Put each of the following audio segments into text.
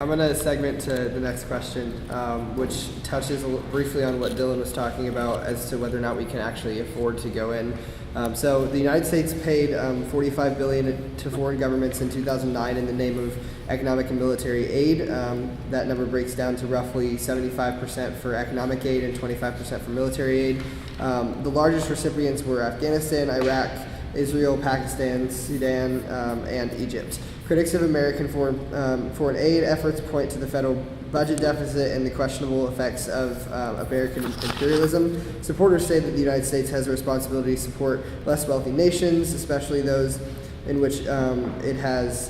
I'm going to segment to the next question, which touches briefly on what Dylan was talking about as to whether or not we can actually afford to go in. So the United States paid $45 billion to foreign governments in 2009 in the name of economic and military aid. That number breaks down to roughly 75% for economic aid and 25% for military aid. The largest recipients were Afghanistan, Iraq, Israel, Pakistan, Sudan, and Egypt. Critics of American foreign aid efforts point to the federal budget deficit and the questionable effects of American imperialism. Supporters say that the United States has a responsibility to support less wealthy nations, especially those in which has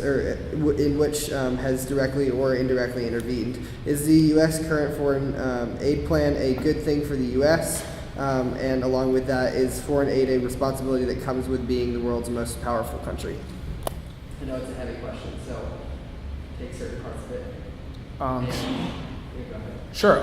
directly or indirectly intervened. Is the U.S. current foreign aid plan a good thing for the U.S.? And along with that, is foreign aid a responsibility that comes with being the world's most powerful country? I know it's a heavy question, so take certain parts of it. Sure.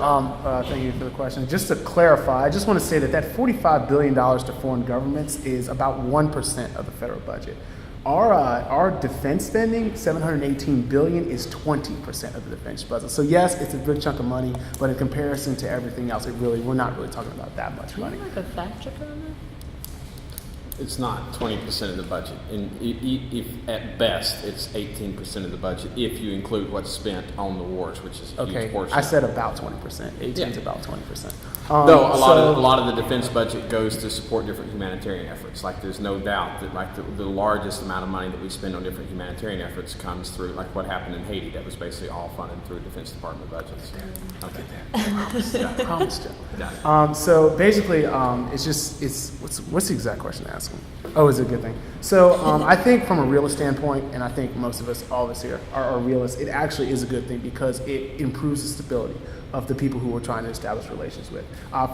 Thank you for the question. Just to clarify, I just want to say that $45 billion to foreign governments is about 1% of the federal budget. Our defense spending, $718 billion, is 20% of the defense budget. So yes, it's a good chunk of money, but in comparison to everything else, we're not really talking about that much money. Like a fact checker on that? It's not 20% of the budget, and if at best it's 18% of the budget if you include what's spent on the wars, which is a huge portion. I said about 20%. 18 is about 20%. Though a lot of the defense budget goes to support different humanitarian efforts. Like there's no doubt that like the largest amount of money that we spend on different humanitarian efforts comes through like what happened in Haiti. That was basically all funded through Defense Department budgets. Okay. I promised you. Got it. So basically, what's the exact question asking? Oh, is it a good thing? So I think from a realist standpoint, and I think most of us, all of us here, are realists, it actually is a good thing because it improves the stability of the people who we're trying to establish relations with.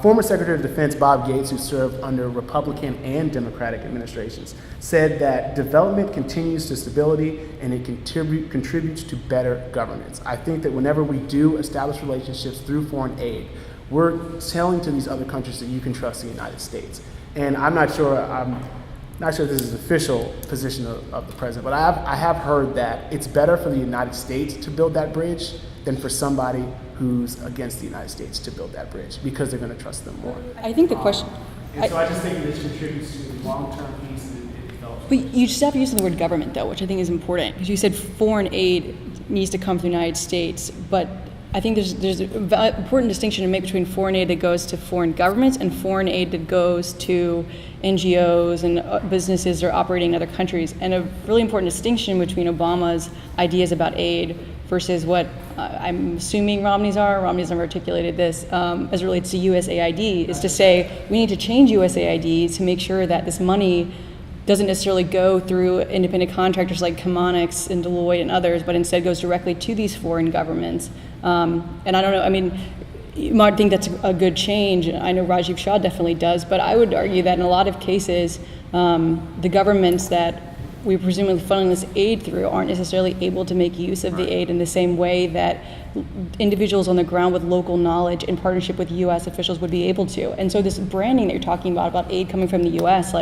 Former Secretary of Defense Bob Gates, who served under Republican and Democratic administrations, said that development continues to stability and it contributes to better governance. I think that whenever we do establish relationships through foreign aid, we're telling to these other countries that you can trust the United States. And I'm not sure if this is the official position of the president, but I have heard that it's better for the United States to build that bridge than for somebody who's against the United States to build that bridge because they're going to trust them more. I think the question... So I just think that this contributes to the long-term peace and development. But you stop using the word government, though, which I think is important, because you said foreign aid needs to come from the United States, but I think there's an important distinction to make between foreign aid that goes to foreign governments and foreign aid that goes to NGOs and businesses that are operating in other countries. And a really important distinction between Obama's ideas about aid versus what I'm assuming Romney's never articulated this, as it relates to USAID, is to say we need to change USAID to make sure that this money doesn't necessarily go through independent contractors like Chemonix and Deloitte and others, but instead goes directly to these foreign governments. And I don't know, I mean, you might think that's a good change. I know Rajiv Shah definitely does, but I would argue that in a lot of cases, the governments that we presumably funneling this aid through aren't necessarily able to make use of the aid in the same way that individuals on the ground with local knowledge in partnership with U.S. officials would be able to. And so this branding that you're talking about aid coming from the U.S.,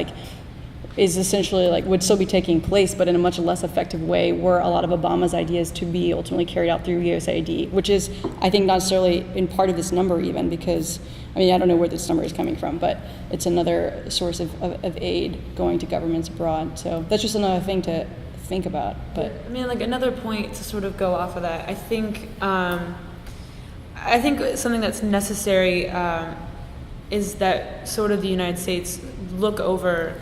is essentially would still be taking place, but in a much less effective way were a lot of Obama's ideas to be ultimately carried out through USAID, which is, I think, not necessarily in part of this number even, because, I don't know where this number is coming from, but it's another source of aid going to governments abroad. So that's just another thing to think about. But another point to sort of go off of that, I think something that's necessary is that sort of the United States look over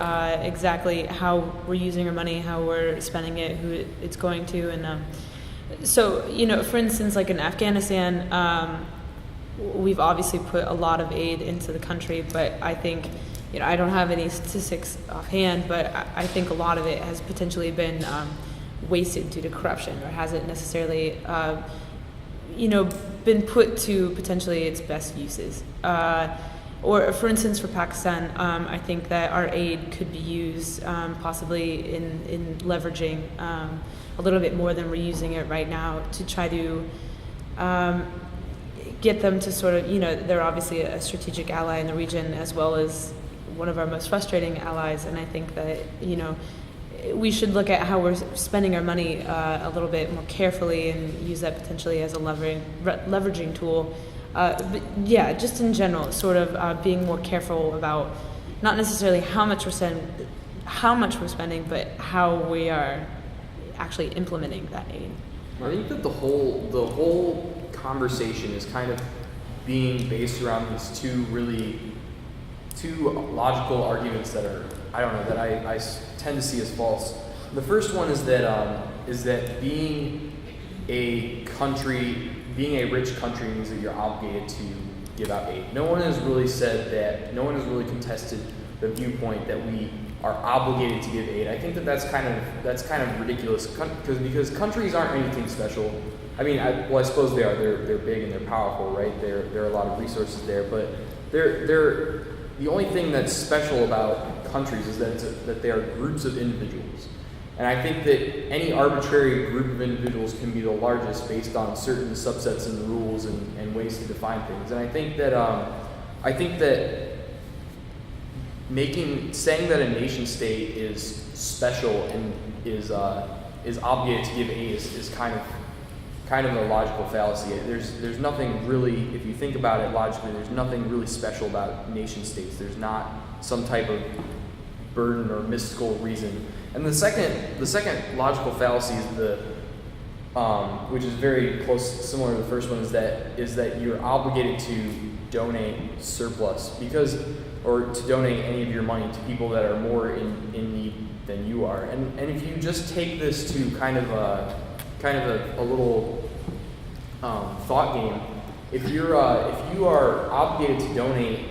exactly how we're using our money, how we're spending it, who it's going to. And so, for instance, like in Afghanistan, we've obviously put a lot of aid into the country, but I think, I don't have any statistics offhand, but I think a lot of it has potentially been wasted due to corruption, or hasn't necessarily, been put to potentially its best uses. Or, for instance, for Pakistan, I think that our aid could be used possibly in leveraging a little bit more than we're using it right now to try to get them to sort of, they're obviously a strategic ally in the region as well as one of our most frustrating allies. And I think that, we should look at how we're spending our money a little bit more carefully and use that potentially as a leveraging tool. But yeah, just in general, sort of being more careful about not necessarily how much we're spending, but how we are actually implementing that aid. I think that the whole conversation is kind of being based around these two logical arguments that are, I don't know, that I tend to see as false. The first one is that being a rich country means that you're obligated to give out aid. No one has really said that. No one has really contested the viewpoint that we are obligated to give aid. I think that's kind of ridiculous because countries aren't anything special. I mean, I suppose they are. They're big and they're powerful, right? There are a lot of resources there, but they're the only thing that's special about countries is that they are groups of individuals. And I think that any arbitrary group of individuals can be the largest based on certain subsets and rules and ways to define things. And I think that saying that a nation state is special and is obligated to give aid is kind of a logical fallacy. There's nothing really, if you think about it logically, there's nothing really special about nation states. There's not some type of burden or mystical reason. And the second logical fallacy is which is very similar to the first one, is that you're obligated to donate surplus or to donate any of your money to people that are more in need than you are. And if you just take this to kind of a little thought game, if you are obligated to donate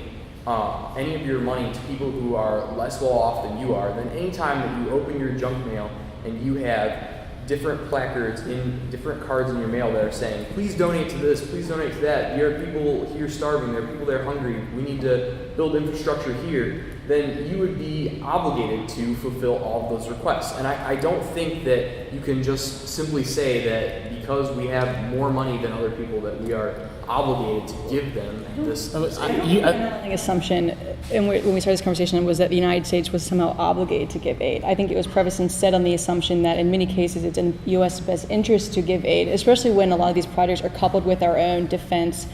any of your money to people who are less well off than you are, then anytime that you open your junk mail and you have different placards different cards in your mail that are saying, please donate to this, please donate to that, there are people here starving, there are people there hungry, we need to build infrastructure here, then you would be obligated to fulfill all of those requests. And I don't think that you can just simply say that because we have more money than other people that we are obligated to give them this. The underlying assumption when we started this conversation was that the United States was somehow obligated to give aid. I think it was prefaced instead on the assumption that in many cases it's in U.S. best interest to give aid, especially when a lot of these projects are coupled with our own defense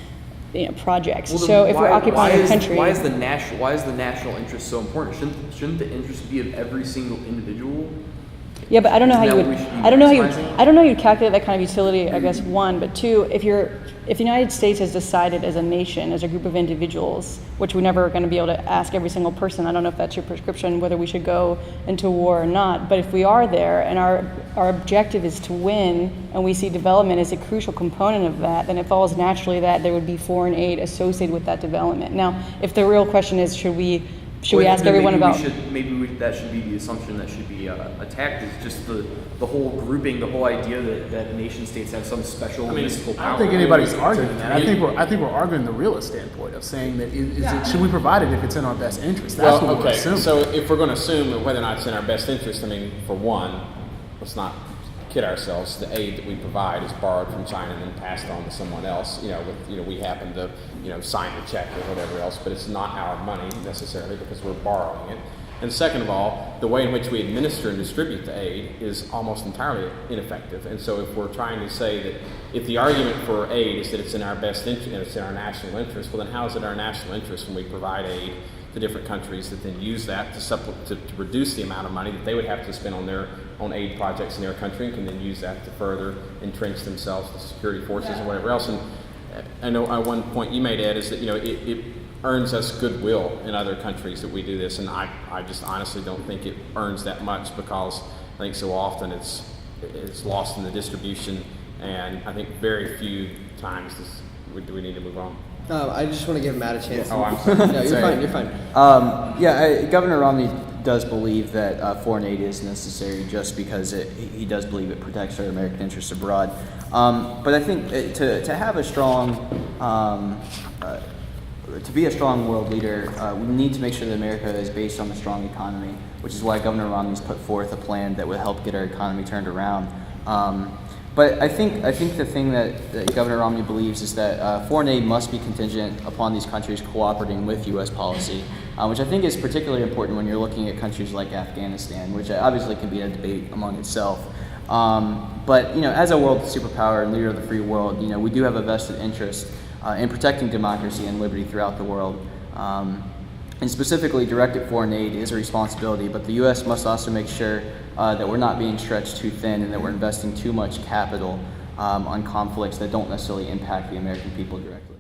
projects. Well, so if we're occupying a country, why is the national interest so important? Shouldn't the interest be of every single individual? Yeah, but I don't know how you would. I don't know how you'd calculate that kind of utility. I guess one, but two, if the United States has decided as a nation, as a group of individuals, which we're never going to be able to ask every single person. I don't know if that's your prescription, whether we should go into war or not. But if we are there and our objective is to win, and we see development as a crucial component of that, then it follows naturally that there would be foreign aid associated with that development. Now, if the real question is, should we ask everyone about? That should be the assumption that should be attacked. Is just the whole grouping, the whole idea that nation states have some special mystical power. I don't think anybody's arguing that. I think we're arguing the realist standpoint of saying that should we provide it if it's in our best interest? That's what we're assuming. So if we're going to assume that whether or not it's in our best interest, I mean, for one, let's not kid ourselves. The aid that we provide is borrowed from China and then passed on to someone else. We happen to sign the check or whatever else, but it's not our money necessarily because we're borrowing it. And second of all, the way in which we administer and distribute the aid is almost entirely ineffective. And so if we're trying to say that if the argument for aid is that it's in our best interest and it's in our national interest, well then how is it our national interest when we provide aid to different countries that then use that to reduce the amount of money that they would have to spend on their own aid projects in their country and can then use that to further entrench themselves, the security forces and whatever else. And I know one point you made, Ed, is that it earns us goodwill in other countries that we do this, and I just honestly don't think it earns that much because I think so often it's lost in the distribution, and I think very few times do we need to move on. I just want to give Matt a chance. Oh, I'm sorry. No, you're fine. Governor Romney does believe that foreign aid is necessary just because he does believe it protects our American interests abroad. But I think to have a strong, to be a strong world leader, we need to make sure that America is based on a strong economy, which is why Governor Romney's put forth a plan that would help get our economy turned around. But I think the thing that Governor Romney believes is that foreign aid must be contingent upon these countries cooperating with U.S. policy. which I think is particularly important when you're looking at countries like Afghanistan, which obviously can be a debate among itself. But as a world superpower and leader of the free world, we do have a vested interest in protecting democracy and liberty throughout the world. And specifically, directed foreign aid is a responsibility, but the U.S. must also make sure that we're not being stretched too thin and that we're investing too much capital on conflicts that don't necessarily impact the American people directly.